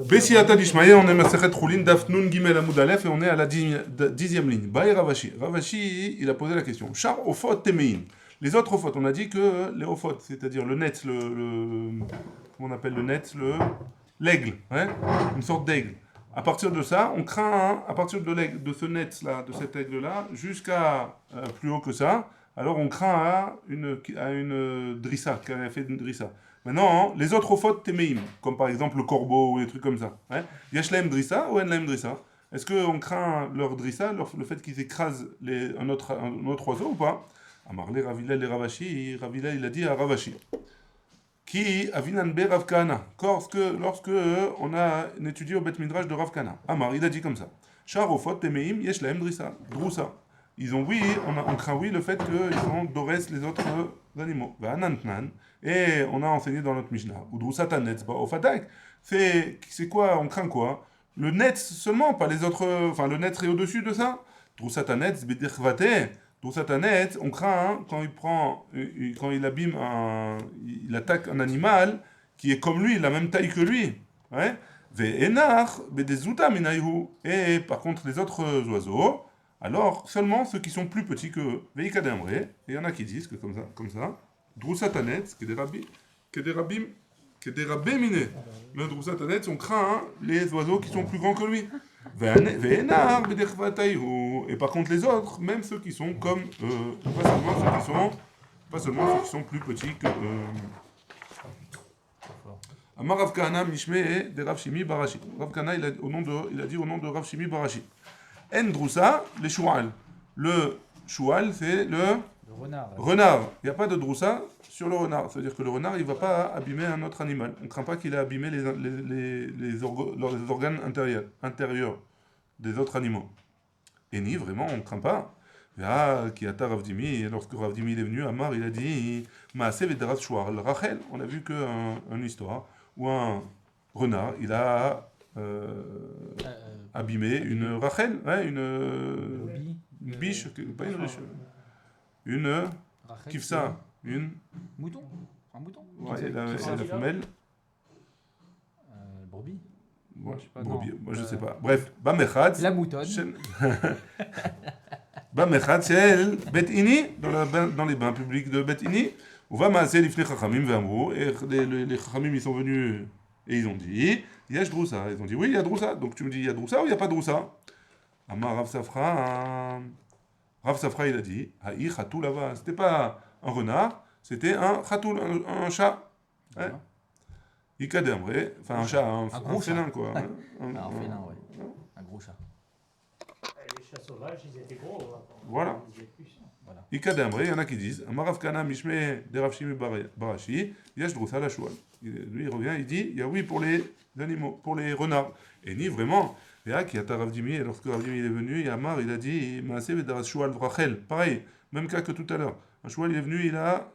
Bessiata d'Ishmael, on est Masechet Choulin, Daf Nun Gimel Amoud Aleph, et on est à la 10e ligne. Baï Ravashi. Ravashi, il a posé la question. Char Ofot Temein. Les autres Ofot, on a dit que les Ofot, c'est-à-dire le net, comment on appelle le net, l'aigle, hein, une sorte d'aigle. À partir de ça, on craint, à partir de ce net-là, de cet aigle-là, jusqu'à plus haut que ça, alors on craint à une drissa, qui a fait une drissa. Maintenant, les autres Ofot Temeim, comme par exemple le corbeau ou des trucs comme ça. Hein, Yashlaim drissa ou Enlaim drissa. Est-ce qu'on craint leur drissa, le fait qu'ils écrasent un autre oiseau ou pas? Amarle Ravila le Ravashi, Ravila il a dit à Ravashi. Qui avinan be Rav Kahana, lorsque on a étudié au Bet Midrash de Rav Kahana. Amar, il a dit comme ça. Char Ofot Temeim Yeshlaim drissa, Droussa. Ils ont oui, on craint oui le fait qu'ils ont dorès les autres animaux. Et on a enseigné dans notre Mishnah. C'est quoi, on craint quoi? Le net seulement, pas les autres. Enfin, le net est au-dessus de ça. On craint quand il abîme il attaque un animal qui est comme lui, la même taille que lui. Ouais? Et par contre, les autres oiseaux. Alors, seulement ceux qui sont plus petits que eux. Et il y en a qui disent que comme ça, Drousatanetz, que des rabbim miné. Le Drousatanetz, on craint les oiseaux qui sont plus grands que lui. Et par contre, les autres, même ceux qui sont comme eux, pas seulement ceux qui sont plus petits que eux. Amar Rav Kahana Mishme de Rav Shimi Barashi. Rav Kahana, il a dit au nom de Rav Shimi Barashi. En droussa, les choual. Le choual, c'est le renard. Il n'y a pas de droussa sur le renard. C'est-à-dire que le renard, il ne va pas abîmer un autre animal. On ne craint pas qu'il ait abîmé les organes intérieurs des autres animaux. Et ni, vraiment, on ne craint pas. Qui ata Rav Dimi, et lorsque Rav Dimi est venu, Amar, il a dit Maaseh ve'darav choual. Rachel, on a vu qu'une histoire où un renard, il a abîmer une Rachel, ouais, une biche, pas une biche, une kifsa, une mouton, un mouton. Ouais, la femelle. Brebis. Ouais, brebis, moi je sais pas. Bref, Bamechad. La moutonne. Bamechad, c'est elle, Bet Ini, dans les bains publics de Bet Ini. On va masser l'ifne chachamim v'amrou, et les chachamim ils sont venus. Et ils ont dit, il y a Droussa. Ils ont dit, oui, il y a Droussa. Donc tu me dis, il y a Droussa ou il n'y a pas Droussa? Amar Rav Safra, il a dit, Haï Khatou là-bas. C'était pas un renard, c'était un Khatoul, un chat. Ikademre, enfin un chat, un félin quoi. Un félin, ouais. Un gros chat. Les chats sauvages, ils étaient gros. Voilà. Ikademre, il y en a qui disent, Amar Rav Kahana Mishme de Rav Shimi Barashi, Yash Droussa la choual. Lui, il revient, il dit, il y a oui pour les animaux, pour les renards. Et ni vraiment, il y a qui a Rav Dimi, et lorsque Rav Dimi est venu, il y a Amar, il a dit, Maaseh ve'daras choual vrachel. Pareil, même cas que tout à l'heure. Un choual, il est venu, il a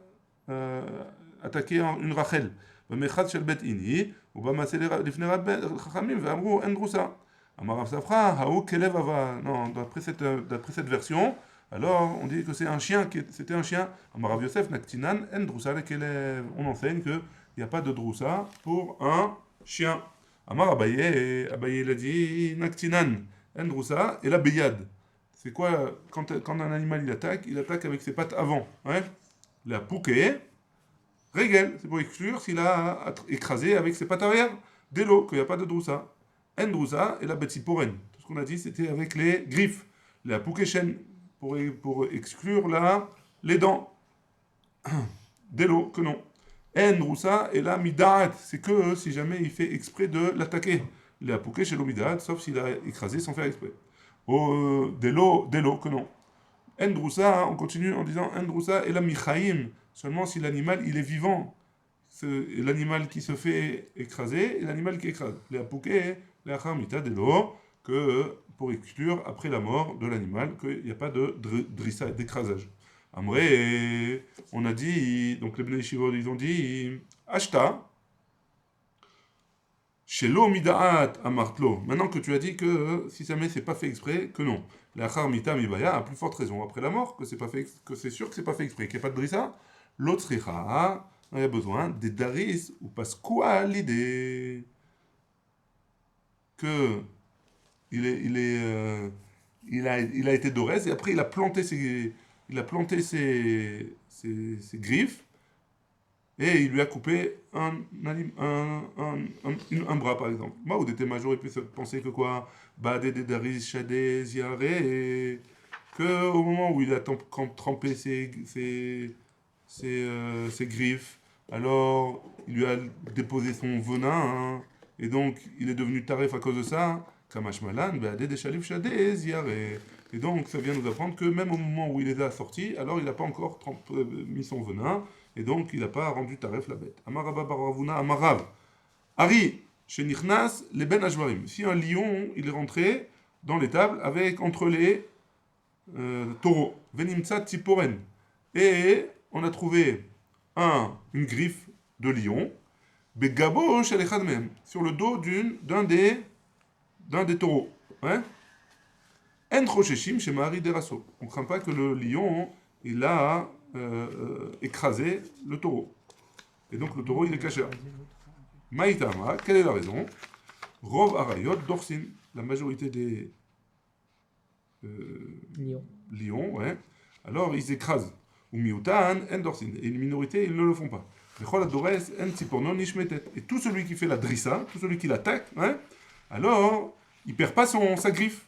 attaqué une rachel. Mechad shel bet ini, ou ba maaseh lifnei rab chachamim, ve'amrou en droussa. Amar Rav Safra, haou kelev ava. Non, d'après cette version, alors on dit que c'est un chien, c'était un chien. Amar Rav Yosef, naktinan, en droussa le kelev. On enseigne que il n'y a pas de droussa pour un chien. Amar Abaye, il a dit Naktinan, en droussa, et la beyad. C'est quoi quand un animal il attaque avec ses pattes avant. Hein? La pouké, régel, c'est pour exclure s'il a écrasé avec ses pattes arrière. Dès l'eau, qu'il n'y a pas de droussa. En droussa, et la betsiporen. Tout ce qu'on a dit, c'était avec les griffes. La pouké chen, pour exclure les dents. Dès l'eau, que non. En droussa et la midat, c'est que si jamais il fait exprès de l'attaquer. Il a pouqué chez l'omidat, sauf s'il a écrasé sans faire exprès. Dès l'eau, que non. En droussa, on continue en disant en droussa et la michaim, seulement si l'animal il est vivant. C'est l'animal qui se fait écraser et l'animal qui écrase. Il a pouqué, la charmita, dès l'eau, que pour exclure après la mort de l'animal qu'il n'y a pas de drissa, d'écrasage. Amré, on a dit, donc les Bnei Shivot, ils ont dit, Ashta, Shelo Midaat Amartlo. Maintenant que tu as dit que si jamais c'est pas fait exprès, que non. La Charmita Mibaya a plus forte raison après la mort, que c'est sûr que c'est pas fait exprès, qu'il n'y a pas de drissa. L'autre il y a besoin des daris ou pasqual l'idée. que il a été doré, et après il a planté ses griffes, et il lui a coupé un bras, par exemple. Moi, où était major, il peut penser que quoi, Badé des Daris, Shadé, Ziaré, et que au moment où il a trempé ses griffes, alors il lui a déposé son venin, hein, et donc il est devenu tarif à cause de ça. Kamash Malan, Badé des Shalif, Shadé, Ziaré. Et donc ça vient nous apprendre que même au moment où il les a sortis, alors il n'a pas encore mis son venin. Et donc, il n'a pas rendu taref la bête. Amaraba baravuna amarav. Ari, chez Nichnas, les ben ajvarim. Si un lion, il est rentré dans l'étable avec entre les taureaux. Venimtsa tziporen. Et on a trouvé une griffe de lion. Begabo chez les chadmem. Sur le dos d'un des taureaux. Hein? En chosheshim chez Mahari derasso. On ne craint pas que le lion, il a écraser le taureau. Et donc le taureau il est caché. Maïtama, quelle est la raison? Rov Arayot Dorsin, la majorité des lions, ouais. Alors ils écrasent. Ou Miutan, en Dorsin. Et une minorité, ils ne le font pas. Et tout celui qui fait la drissa, tout celui qui l'attaque, hein, alors il perd pas sa griffe.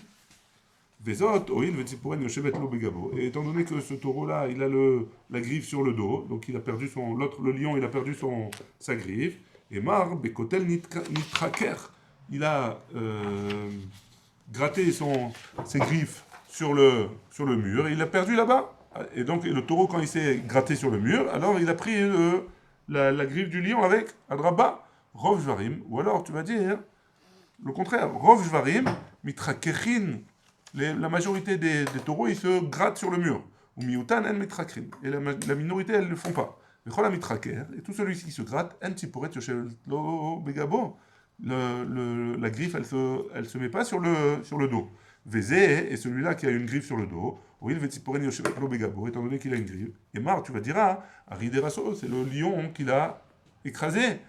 Vezot, Oil, Vetsiporen, Yoshevet Lo Begabo. Et étant donné que ce taureau-là, il a la griffe sur le dos, donc il a perdu le lion, il a perdu sa griffe. Et Mar, Bekotel Nitraker, il a gratté ses griffes sur le mur, et il a perdu là-bas. Et donc, le taureau, quand il s'est gratté sur le mur, alors il a pris la griffe du lion avec Adraba, Rov Jvarim, ou alors tu vas dire le contraire, Rov Jvarim, Mitrakerin. La majorité des taureaux, ils se grattent sur le mur. Ou miutan en mitrakrim. Et la minorité, elles ne le font pas. Et tout celui qui se gratte, en tiporet lo begabo. La griffe, elle se met pas sur le dos. Vézé, et celui-là qui a une griffe sur le dos, oui, le tiporet lo begabo, étant donné qu'il a une griffe. Et Mar, tu vas dire, Arideraso, c'est le lion qui l'a écrasé.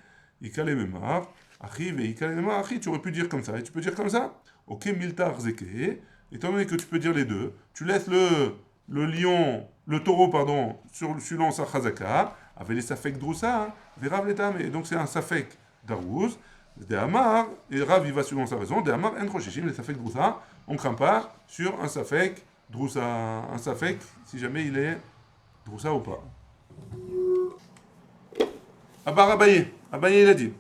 Ikale memar, arrive et ikale memar, achi, tu aurais pu dire comme ça. Et tu peux dire comme ça. Ok, miltar zeke. Étant donné que tu peux dire les deux, tu laisses le taureau, pardon, suivant sa chazaka, avec les safek droussa, verav letam, et donc c'est un safek darouz, des amar, et Rav il va suivant sa raison, des amar en rocheshim, les safek droussa, on ne craint pas sur un safek droussa, un safek, si jamais il est droussa ou pas. Abar Abaye il a dit,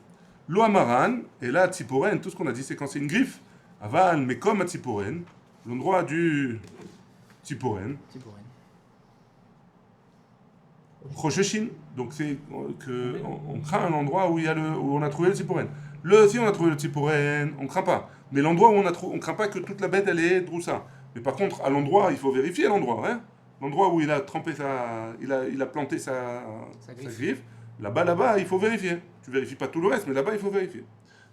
lo amaran, et là, tziporen, tout ce qu'on a dit, c'est quand c'est une griffe, aval, mais comme à tziporen, l'endroit du Tziporen. Rocheshin. Donc c'est on craint un endroit où on a trouvé le Tziporen. Si on a trouvé le Tziporen, on ne craint pas. Mais l'endroit où on craint pas que toute la bête elle est droussa. Mais par contre, à l'endroit, il faut vérifier l'endroit. Hein, l'endroit où il a trempé il a planté sa griffe. Là-bas, il faut vérifier. Tu vérifies pas tout le reste, mais là-bas, il faut vérifier.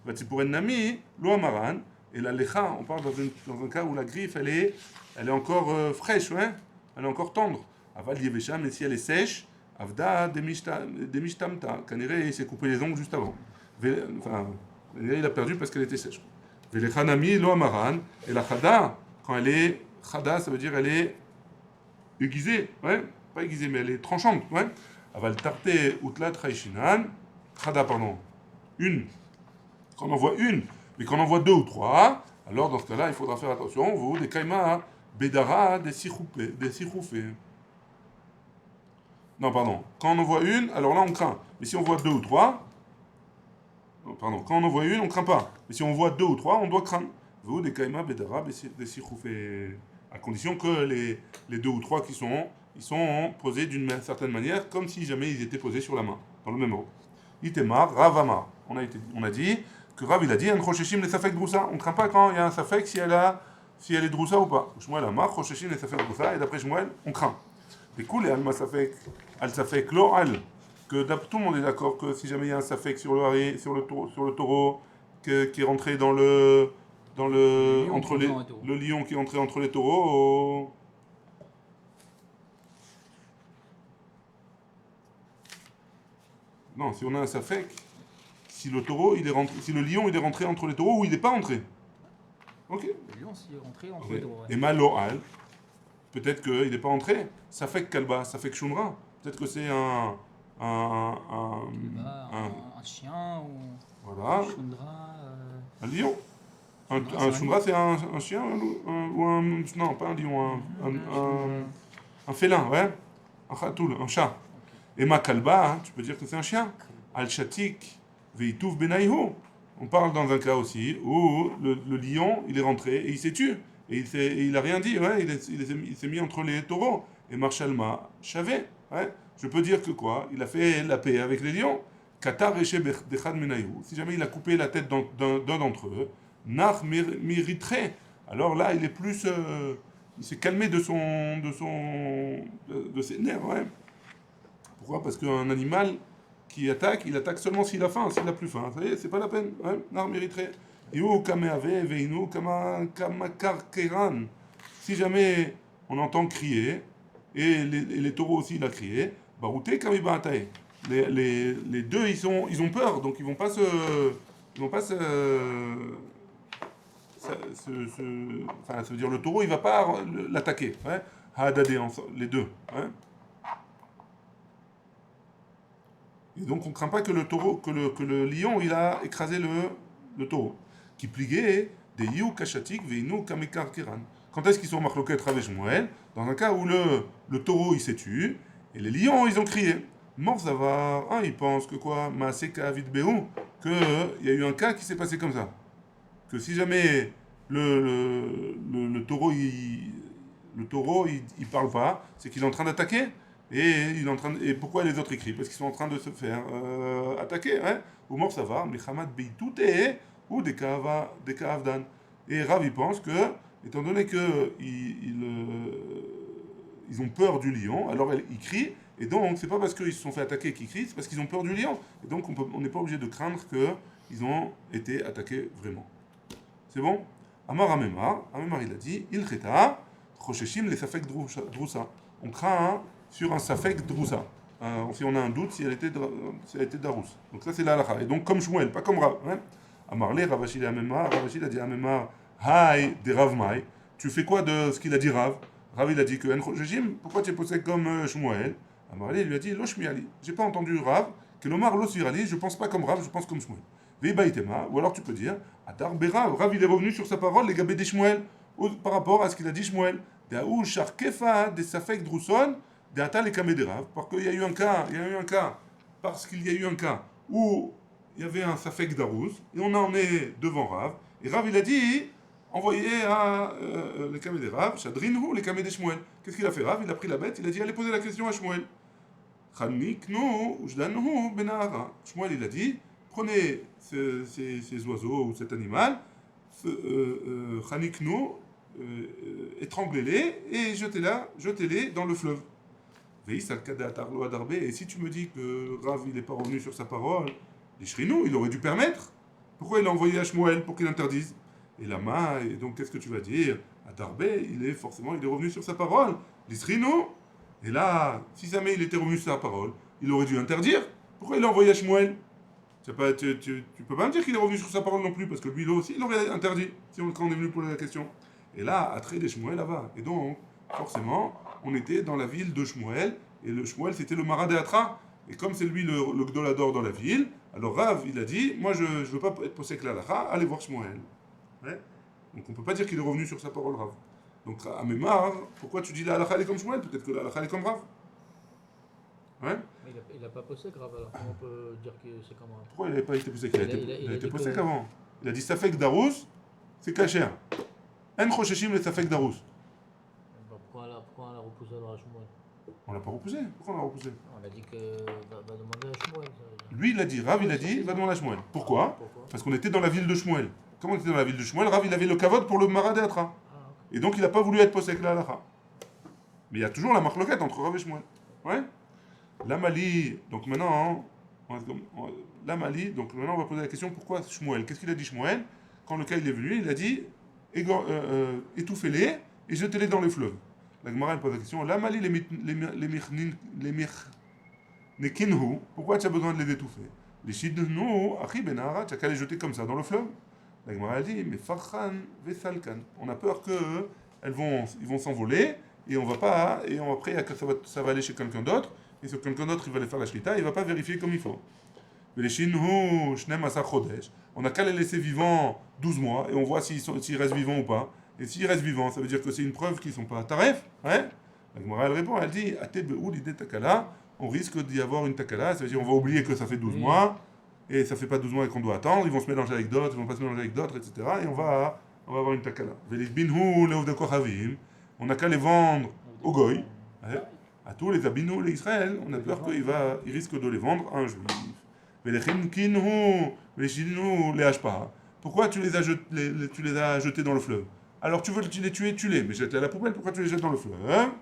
Va Tziporen Nami, lo amaran. Et la lecha, on parle dans un cas où la griffe, elle est encore fraîche, ouais, elle est encore tendre. Aval yevesha, mais si elle est sèche, avda demishtamta. Kanere, il s'est coupé les ongles juste avant. Enfin, il a perdu parce qu'elle était sèche. Velecha nami lo amaran. Et la chada, quand elle est chada, ça veut dire elle est aiguisée, ouais, pas aiguisée, mais elle est tranchante, ouais. Aval tarte utlat raishinan. Chada, pardon. Une. Quand on en voit une. Mais quand on en voit deux ou trois, alors dans ce cas-là, il faudra faire attention. Vous, des kaima, bedara, des siroufés. Non, pardon. Quand on en voit une, alors là, on craint. Mais si on voit deux ou trois, non, pardon. Quand on en voit une, on craint pas. Mais si on voit deux ou trois, on doit craindre. Vous, des kaima, bedara, des siroufés. À condition que les deux ou trois ils sont posés d'une certaine manière, comme si jamais ils étaient posés sur la main, dans le même ordre. Itemar, ravamar. On a dit que Rav il a dit un rocheshim les safek droussa. On ne craint pas quand il y a un safek si elle est droussa ou pas. Shmuel amar rocheshim les safek droussa, et d'après Shmuel on craint. Et cool, et alma safek al safek lo al, que tout le monde est d'accord que si jamais il y a un safek sur le taureau qui est rentré le lion qui est entré entre les taureaux. Non, si on a un safek, si le lion il est rentré entre les taureaux ou il n'est pas entré. Ok. Le lion, s'il est rentré entre Ok. les taureaux. Et Maloal, peut-être qu'il n'est pas entré. Ça fait que Kalba, ça fait que Shunra. Peut-être que c'est un, Bah, un chien ou voilà, Shundra. un lion. Shundra, Un c'est un Shundra, lion. c'est un chien ou un. Non, pas un lion, Shundra. un félin, ouais. Un khatoul, un chat. Ok. Et ma kalba, hein, tu peux dire que c'est un chien. Al-shatik, veitouf benaihu. On parle dans un cas aussi où le lion, il est rentré et il s'est tué. Et il a rien dit, ouais, il s'est mis entre les taureaux. Et Marshalma, Chavé, ouais. Je peux dire que quoi? Il a fait la paix avec les lions. Qatar Reché Bechad Menaihu. Si jamais il a coupé la tête d'un d'entre eux, Nar mériterait. Alors là, il est plus. Il s'est calmé de ses nerfs, ouais. Pourquoi? Parce qu'un animal qui attaque, il attaque seulement s'il a faim. S'il a plus faim, ça y est, c'est pas la peine. Ouais, Nar mériterait. Yo kameave veinu kamakarkeran. Si jamais on entend crier, et les taureaux aussi, il a crié, barouté kamibatae. Les deux, ils ont peur, donc ils vont pas se, enfin, ça veut dire le taureau, il va pas l'attaquer. Ouais. Hadadé, les deux. Ouais. Et donc on craint pas que le taureau, que le lion, il a écrasé le taureau. Qui pliguait des yu kashatik veinu kamekar kiran. Quand est-ce qu'ils sont marloquet Rav et Shmuel? Dans un cas où le taureau il s'est tué et les lions ils ont crié. Morzavar, ah, ils pensent que quoi? Maaseka avid behu, qu'il y a eu un cas qui s'est passé comme ça. Que si jamais le taureau il parle pas, c'est qu'il est en train d'attaquer. Et pourquoi les autres écrivent? Parce qu'ils sont en train de se faire attaquer. Hein? Ou Morzavar, Mechamad beitute ou des Kaavdan. Et Rav il pense que, étant donné que ils ont peur du lion, alors ils crient, et donc c'est pas parce qu'ils se sont fait attaquer qu'ils crient, c'est parce qu'ils ont peur du lion. Et donc on n'est pas obligé de craindre qu'ils ont été attaqués vraiment. C'est bon? Amar Amemar il a dit, Il Cheta, Chosheshim les Safek Drousa. On craint sur un Safek Drousa. Si on a un doute si elle était Darous. Donc ça c'est la halakha. Et donc comme Shmuel, pas comme Rav. Hein? Amarle, Ravachil et Amemar, Ravachil a dit Amemar, Haï de Rav Mai. Tu fais quoi de ce qu'il a dit Rav? Rav il a dit que En Chosheshim, pourquoi tu es posé comme Shmuel? Amarle lui a dit Lo Shmiali. J'ai pas entendu Rav, que l'Omar Lo Svirali, je pense pas comme Rav, je pense comme Shmuel. Veibaïtema, ou alors tu peux dire Atar Berav. Rav il est revenu sur sa parole, les gabés des Shmuel, par rapport à ce qu'il a dit Shmuel. Daou Sharkefa des Safek Drousson, des Atal et Kamé des Rav. Parce qu'il y a eu un cas, parce qu'il y a eu un cas où il y avait un Safek Darouz, et on en est devant Rav, et Rav il a dit envoyez à les Kamé des Rav, Shadrinhu, les Kamé des Shmuel. Qu'est-ce qu'il a fait Rav? Il a pris la bête, il a dit allez poser la question à Shmuel. Chaniknu, Ujdanhu, Benahara. Shmuel il a dit prenez ces oiseaux ou cet animal, Chaniknu, étranglez-les et jetez-les dans le fleuve. Et si tu me dis que Rav il n'est pas revenu sur sa parole, les Shrinou, il aurait dû permettre. Pourquoi il a envoyé à Shmuel pour qu'il interdise? Et Lama, et donc qu'est-ce que tu vas dire? À Darbé, il est revenu sur sa parole. Les Shrinou. Et là, si jamais il était revenu sur sa parole, il aurait dû interdire. Pourquoi il a envoyé à Shmuel? Tu peux pas me dire qu'il est revenu sur sa parole non plus, parce que lui aussi, il aurait interdit, quand on est venu poser la question. Et là, Atré des Shmuel là-bas. Et donc, forcément, on était dans la ville de Shmuel, et le Shmuel, c'était le Mara de Atra. Et comme c'est lui le Gdolador dans la ville, alors Rav, il a dit, moi je veux pas être posé avec l'Alacha, allez voir Shmuel. Ouais. Donc on peut pas dire qu'il est revenu sur sa parole, Rav. Donc à Mémar, pourquoi tu dis l'Alacha elle est comme Shmuel? Peut-être que l'Alacha elle est comme Rav. Ouais. Mais il n'a pas posé grave alors. Comment on peut dire que c'est comme Rav? Pourquoi il n'avait pas été posé? Il a été posé que... qu'avant. Il a dit Safek Darous, c'est caché. En Chosheshim le Safek Darous. Pourquoi on l'a repoussé dans la Shmuel? On l'a pas repoussé. Pourquoi on l'a repoussé? On a dit que va demander à Shmuel. Lui, il a dit, Rav, il a dit, va demander à Shmuel. Pourquoi? Parce qu'on était dans la ville de Shmuel. Comment on était dans la ville de Shmuel? Rav, il avait le kavod pour le Mara de Atra. Et donc, il n'a pas voulu être posé avec la halacha. Mais il y a toujours la marloquette entre Rav et Shmuel. Ouais? L'Amali, donc maintenant, l'Amali, donc maintenant on va poser la question pourquoi Shmuel? Qu'est-ce qu'il a dit Shmuel? Quand le cas il est venu, il a dit étouffez-les et jetez-les dans les fleuves. La Gemara elle pose la question l'Amali les mirnekinhu, pourquoi tu as besoin de les étouffer? Les shidnu, achi benara, tu as qu'à les jeter comme ça dans le fleuve. La Gemara dit, mais farchan vesalkan. On a peur que ils vont s'envoler et on va pas, et après ça va aller chez quelqu'un d'autre et ce quelqu'un d'autre il va aller faire la shrita, il va pas vérifier comme il faut. On n'a qu'à les laisser vivants 12 mois et on voit s'ils restent vivants ou pas. Et s'ils restent vivants, ça veut dire que c'est une preuve qu'ils ne sont pas taref. Hein? La Gemara elle répond, elle dit l'idée takala, on risque d'y avoir une takala, ça veut dire on va oublier que ça fait 12 mois et ça fait pas 12 mois et qu'on doit attendre, ils vont se mélanger avec d'autres, ils vont pas se mélanger avec d'autres, etc. Et on va avoir une takala. On n'a qu'à les vendre au goy, hein? À tous les abinous, les Israël, on a peur qu'il risque de les vendre à un juif. Pourquoi tu les as jetés dans le fleuve? Alors tu veux les tuer, tue-les, mais jette-les à la poubelle, pourquoi tu les jettes dans le fleuve? Hein?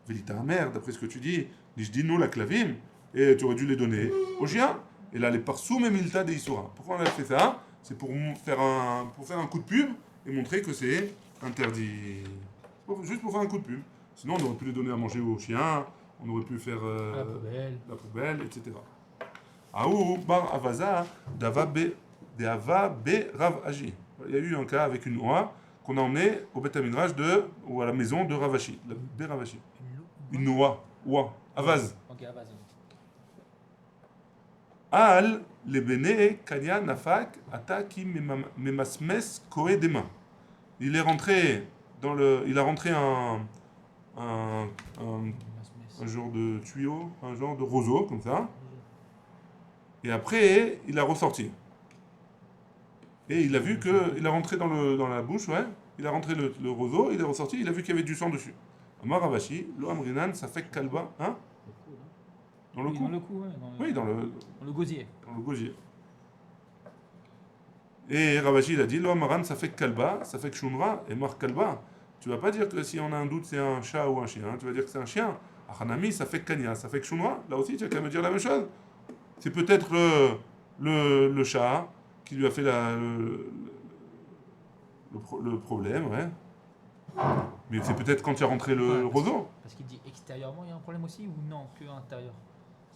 Vélita mère, d'après ce que tu dis, je dis nous la clavim, et tu aurais dû les donner aux chiens. Et là, les parsou même milta de Isura. Pourquoi on a fait ça? C'est pour faire un coup de pub et montrer que c'est interdit. Juste pour faire un coup de pub. Sinon, on aurait pu les donner à manger aux chiens, on aurait pu faire la poubelle, etc. Aou bar avaza d'ava be Rav Ashi. Il y a eu un cas avec une oie qu'on a emmené au Beth Midrash ou à la maison de Rav Ashi, la Be Rav Ashi. Une oie, avaz. Ok, avaz. Al lebene kanya nafak ataki memasmes koedema. Il a rentré un genre de tuyau, un genre de roseau, comme ça. Et après, il a ressorti. Et il a vu il a rentré dans la bouche, ouais. Il a rentré le roseau, il est ressorti, il a vu qu'il y avait du sang dessus. Amar Ravashi, lo amrinan, ça fait kalba, hein? Dans le cou. Dans le cou, ouais. Oui, dans le gosier. Dans le gosier. Et Ravashi, il a dit, lo amaran, ça fait kalba, ça fait kshunra, et mar kalba. Tu vas pas dire que si on a un doute, c'est un chat ou un chien, hein. Tu vas dire que c'est un chien. Achanami, ça fait kanya, ça fait kshunra. Là aussi, tu vas quand même me dire la même chose. C'est peut-être le chat qui lui a fait le problème, ouais. Mais c'est peut-être quand il a rentré le roseau. Parce qu'il dit extérieurement, il y a un problème aussi, ou non, que à l'intérieur?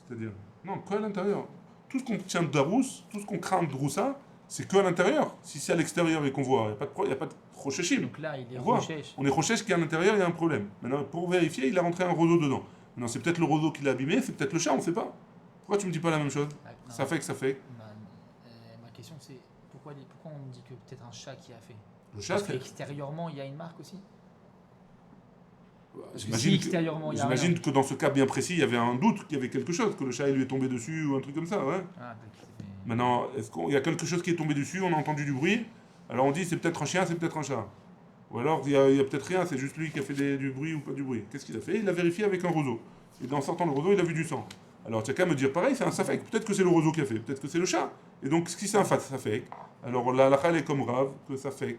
C'est-à-dire, non, que à l'intérieur. Tout ce qu'on tient de Darousse, tout ce qu'on craint de Droussa, c'est que à l'intérieur. Si c'est à l'extérieur et qu'on voit, il n'y a pas de rocheshim. Donc là, il est rochesh. On est rochesh qui est à l'intérieur, il y a un problème. Maintenant, pour vérifier, il a rentré un roseau dedans. Maintenant, c'est peut-être le roseau qui l'a abîmé, c'est peut-être le chat, on ne sait pas. Pourquoi tu me dis pas la même chose? Ça fait que ça fait. Ma question, c'est pourquoi on me dit que peut-être un chat qui a fait? Le chat, parce qu'extérieurement, il y a une marque aussi? J'imagine que dans ce cas bien précis, il y avait un doute qu'il y avait quelque chose, que le chat il lui est tombé dessus ou un truc comme ça, ouais. Maintenant, est-ce qu'il y a quelque chose qui est tombé dessus, on a entendu du bruit, alors on dit c'est peut-être un chien, c'est peut-être un chat. Ou alors il y a peut-être rien, c'est juste lui qui a fait du bruit ou pas du bruit. Qu'est-ce qu'il a fait? Il a vérifié avec un roseau. Et en sortant le roseau, il a vu du sang. Alors tu as qu'à me dire pareil, c'est un safek. Peut-être que c'est le roseau qui a fait, peut-être que c'est le chat. Et donc si c'est un safek, alors la halakha est comme Rav, que safek.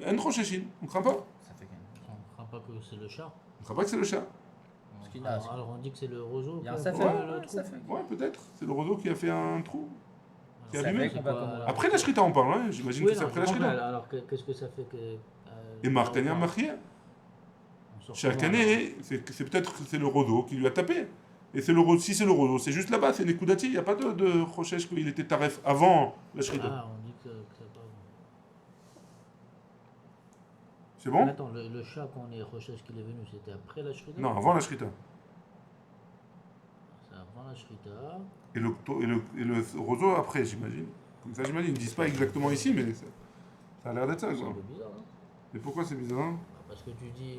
En rocheshin, on ne craint pas. On ne craint pas que c'est le chat. On ne craint pas que c'est le chat. Alors on dit que c'est le roseau. Il y a un safek. Ouais, peut-être. C'est le roseau qui a fait un trou. Qui a abîmé. Quoi. Après la shrita, on parle, hein. J'imagine que c'est après la shrita. Alors qu'est-ce que ça fait que. Et Martania Marchia. Chaque année, c'est peut-être c'est le roseau qui lui a tapé. Et si c'est le roseau, c'est juste là-bas, c'est Nekudati. Il n'y a pas de rochesh qu'il était taref avant la shrita. Ah, on dit que c'est pas. C'est bon? Attends, le chat, quand on est rochesh qu'il est venu, c'était après la shrita? Non, avant la shrita. C'est avant la shrita. Et le roseau après, j'imagine. Comme ça, j'imagine. Ils ne disent pas exactement ici, mais ça a l'air d'être ça. C'est un peu bizarre, hein? Et pourquoi c'est bizarre? Parce que tu dis.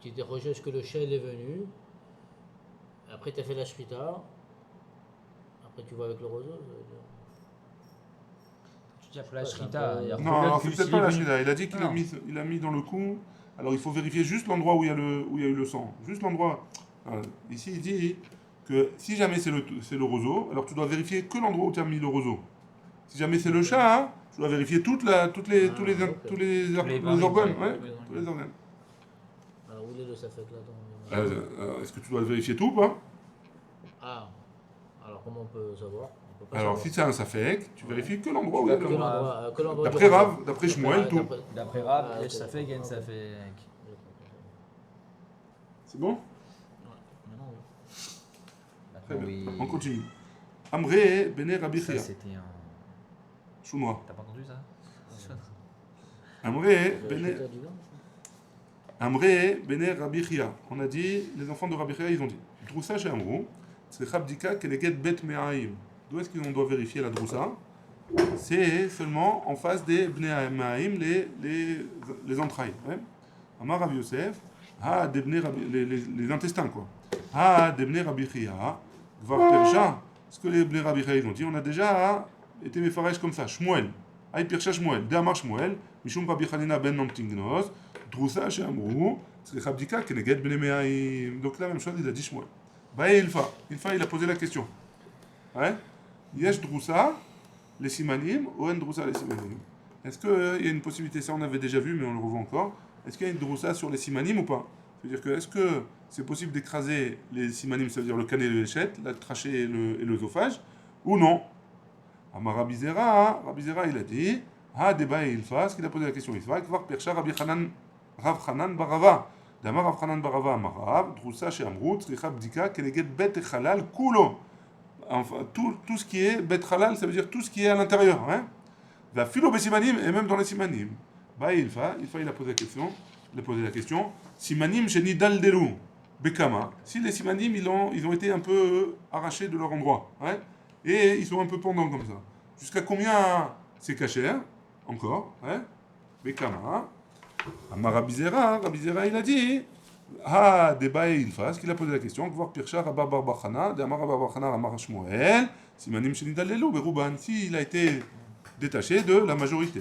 Tu étais rochesh que le chat il est venu. Après, tu as fait la shrita. Après, tu vois avec le roseau. Tu dis après la shrita. Non, alors c'est peut-être pas la shrita. Il a dit qu'il a mis dans le cou. Alors il faut vérifier juste l'endroit où il y a eu le sang. Juste l'endroit. Ici, il dit que si jamais c'est le roseau, alors tu dois vérifier que l'endroit où tu as mis le roseau. Si jamais c'est le chat, hein, tu dois vérifier tous les organes. Ouais, tous les organes. Alors où est le safek là? Est-ce que tu dois vérifier tout ou pas? Ah, alors comment on peut savoir? Alors si c'est un safek, tu vérifies que l'endroit où il y a le. D'après Rav, d'après Shmuel, tout. D'après Rav, il y a safek, il y a une safek. C'est bon? Maintenant, Très bien. Oui. On continue. Amré Bene Rabbi Chia. Ça, c'était un. chounois. T'as pas entendu ça? Amré, La Bene, Shrita du vin, Amré, Bene, Rabbi Chia. On a dit, les enfants de Rabbi Chia, ils ont dit, Droussa chez Amrou, c'est Chabdika, Keleget Bet Me'aim. D'où est-ce qu'on doit vérifier la Droussa? C'est seulement en face des Bnei Me'aim, les entrailles. Ouais. Amar Rabbi Yosef, Ha, des Bnei Rabbi, les intestins, quoi. Ha, des Bnei Rabbi Chia, Gvar Persha. Ce que les Bnei Rabbi Chia, ils ont dit, on a déjà été méfarèches comme ça. Shmuel. Aïe Persha Shmuel. De Amar Shmuel. Mishum Rabbi Chanina ben Nantingnos. Droussa chez Amrou. C'est Chabdika, Keneget Bnei Me'aim. Donc la même chose, il a dit Shmuel. Bah, Ilfa, il a posé la question. Ouais. Yesh Droussa, les simanim, ou en Droussa les simanim. Est-ce qu'il y a une possibilité, ça on avait déjà vu, mais on le revoit encore. Est-ce qu'il y a une Droussa sur les simanim ou pas? C'est-à-dire que, est-ce que c'est possible d'écraser les simanim, ça veut dire le canet et le léchette, la trachée et l'œsophage, ou non? Amar Rabbi Zera, il a dit, Ha débat et Ilfa, ce qu'il a posé la question, Ilfa, Kvar Persha Rabbi Chanan, Rav Chanan Barava. D'Amar Rav Chanan Barava Amarav, Droussa chez Amrut, Tzricha Bdika, Keneget Bet et Chalal, Kulo. Enfin, tout ce qui est Bet Halal, ça veut dire tout ce qui est à l'intérieur. Hein? Va philo simanim, et même dans les simanim. Bah, il a posé la question. Simanim chez Nidal Delou, Bekama. Si les simanim, ils ont été un peu arrachés de leur endroit. Hein? Et ils sont un peu pendants comme ça. Jusqu'à combien c'est caché encore. Hein? Bekama. Amar Rabbi Zera, il a dit. Ah, débat et il fasse qu'il a posé la question. Voir Pircha, Rabba Barbachana, de Amar Barbachana, Amar Shmuel, Simanim Shenidal Lelou, Berouban, s'il a été détaché de la majorité.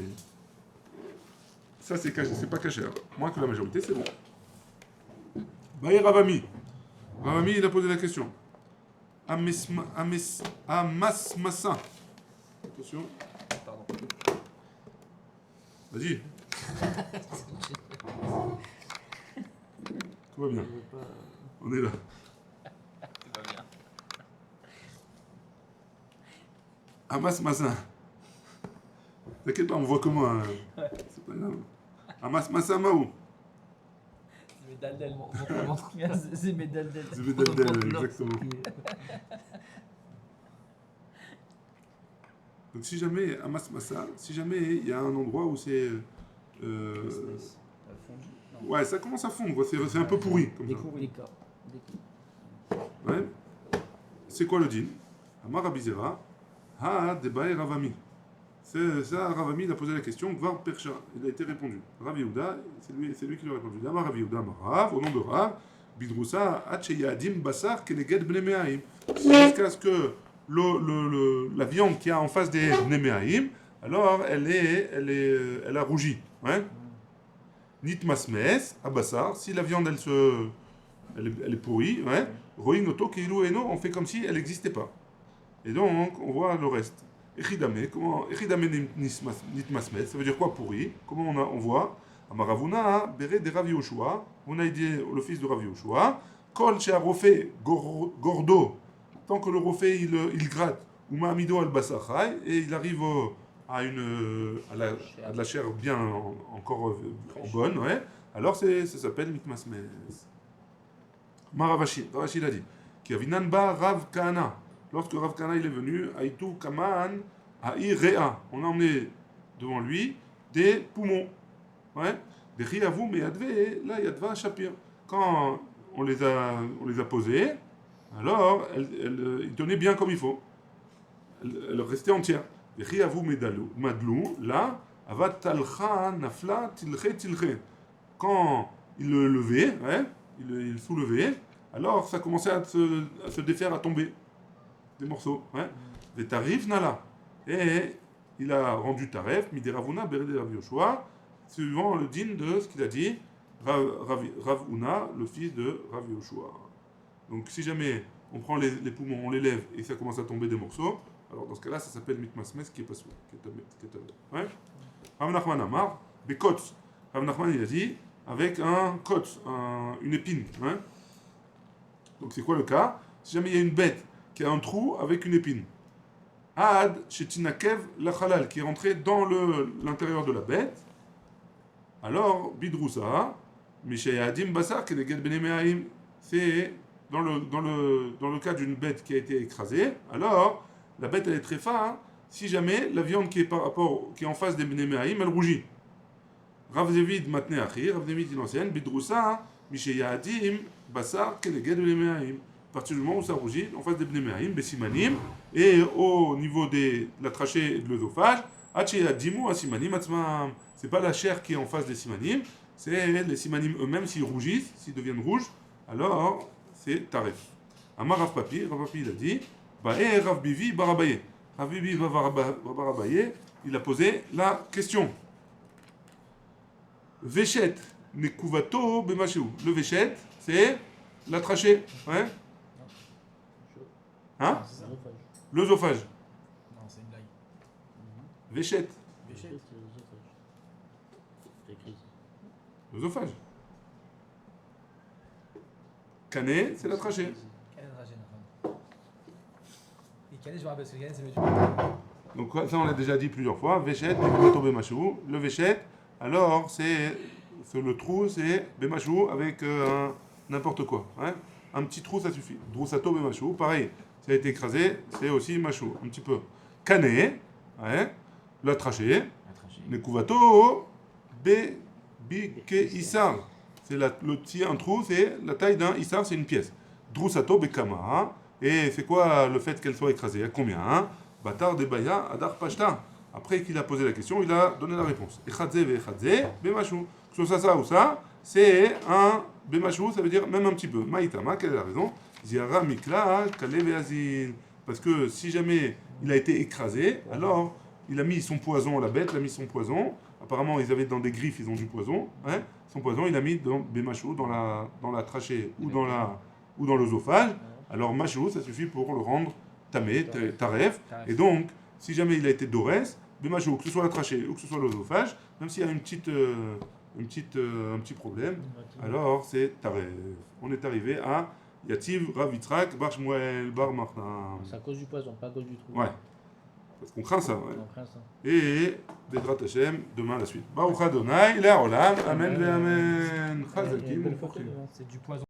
Ça, c'est pas caché. Moins que la majorité, c'est bon. Baï Ravami. Ravami, il a posé la question. Amas Massa. Attention. Pardon. Vas-y. Tout va bien. On est là. Tout va bien. Amas Massa. T'inquiète pas, on voit comment. C'est pas grave. Amas Massa Maou. C'est Medaldel. C'est Medaldel, exactement. Donc si jamais, Amas Massa, si jamais il y a un endroit où c'est... ouais, ça commence à fondre, c'est un peu pourri. Comme ça. Ouais. C'est quoi le din? Amar Rabbi Zera, Ha Debae Ravami. C'est ça, Ravami, il a posé la question, Gvar Persha. Il a été répondu. Rav Yehuda, c'est lui qui lui a répondu. Amar Rav Yehuda, Marav, au nom de Rav, Bidroussa, Hacheyadim Basar, Keneged Bnemeaim. Jusqu'à ce que la viande qui a en face des Bnemeaim, alors elle a rougi. Ouais? Nitmasmes, Abassar, si la viande elle est pourrie, ouais? Roinoto, Keilu Eno, on fait comme si elle n'existait pas. Et donc, on voit le reste. Echidame nitmasmet, ça veut dire quoi pourri? Comment on voit? Amaravuna, Bere de Rav Yoshua, on a dit le fils de Rav Yoshua, Kol chez Arofé, Gordo, tant que le Rofé il gratte, ou Mahamido al Basachai, et il arrive à de la chair bien encore bonne, ouais, alors ça s'appelle nitmasmet. Ravashi l'a dit. Kiavinan ba Rav Kahana. Lorsque Rav Kahana il est venu, Aïtou Kaman Aïrea, on a emmené devant lui des poumons. Ouais. Des riavou, mais yadve, là yadva shapir. Quand on les a posés, alors ils tenaient bien comme il faut. Elles restaient entières. Des riavou madlou, là, avat talcha nafla tilche. Quand il le levait, ouais, il soulevait, alors ça commençait à se défaire, à tomber. Des morceaux, hein. Des tarifs nala. Et il a rendu taref, mideravuna berede Rav Yoshua, suivant le din de ce qu'il a dit, Rav Una, le fils de Rav Yoshua. Donc si jamais on prend les poumons, on les lève et ça commence à tomber des morceaux, alors dans ce cas-là, ça s'appelle mitmasmes qui est pas sourd, qui est tabé. Ouais. Rav Nachman Amar, bekotz. Rav Nachman il a dit, avec un kotz, une épine. Hein. Donc c'est quoi le cas? Si jamais il y a une bête qui a un trou avec une épine. Ad Shetinakev la halal, qui est rentré dans l'intérieur de la bête. Alors, Bidroussa, Mishayadim Basar, Keneged Benemeaim, c'est dans le cas d'une bête qui a été écrasée. Alors, la bête elle est très fin, si jamais la viande qui est en face des Bnei Me'aim, elle rougit. Rav David matne achi, Rav David il enseigne, bidroussa, misheyadim, basar, keleged Bnei Me'aim. À partir du moment où ça rougit, en face des Bnei Me'aim, besimanim, et au niveau de la trachée et de l'œsophage, acheyadimu asimanim atzmam. C'est pas la chair qui est en face des simanim, c'est les simanim eux-mêmes, s'ils rougissent, s'ils deviennent rouges, alors c'est taref. Amar Rav Papi il a dit, Ba'e Rav Bivi Barabaye. Rav Bivi Barabaye, il a posé la question. Véchet, nekuvato bemasheu. Le véchet, c'est la trachée. Ouais. Hein? L'œsophage. Non, c'est une blague. Véchet. Véchet. C'est écrit. L'œsophage. Canet, c'est la trachée. Canet trachée, non. Et canet, je me rappelle, parce que canet, c'est le Donc ça, on l'a déjà dit plusieurs fois. Véchet, nekuvato bemasheu. Le véchet, alors c'est le trou, c'est bemasheu avec n'importe quoi. Hein? Un petit trou, ça suffit. Droussato bemasheu, pareil. Ça a été écrasé, c'est aussi machou, un petit peu. Canet, ouais, la trachée. Nekuvato, bike isar. C'est le petit un trou, c'est la taille d'un isar, c'est une pièce. Droussato bekama. Et c'est quoi le fait qu'elle soit écrasée? À combien? Hein? Batar de baya adar pashta. Après qu'il a posé la question, il a donné la réponse. Echadze ve echadze bemachou. Que ce soit ça ou ça, c'est un bemachou, ça veut dire même un petit peu. Maïtama, quelle est la raison? Ziara mikla kale veazin. Parce que si jamais il a été écrasé, alors il a mis son poison, la bête a mis son poison. Apparemment, ils avaient dans des griffes, ils ont du poison. Hein? Son poison, il a mis dans bemachou, dans la trachée ou dans l'œsophage. Alors machou, ça suffit pour le rendre tamé, taref. Et donc, si jamais il a été dorès, bemachou, que ce soit la trachée ou que ce soit l'œsophage, même s'il y a un petit problème, alors c'est taref. On est arrivé à Yativ, Rav Yitzhak, Bar Shmuel, Bar Martin. C'est à cause du poison, pas à cause du trou. Ouais. Parce qu'on craint ça. Ouais. On craint ça. Et Bedrat Hashem, demain la suite. Baruch Adonai, Le'olam, Amen, Amen. C'est C'est du poison.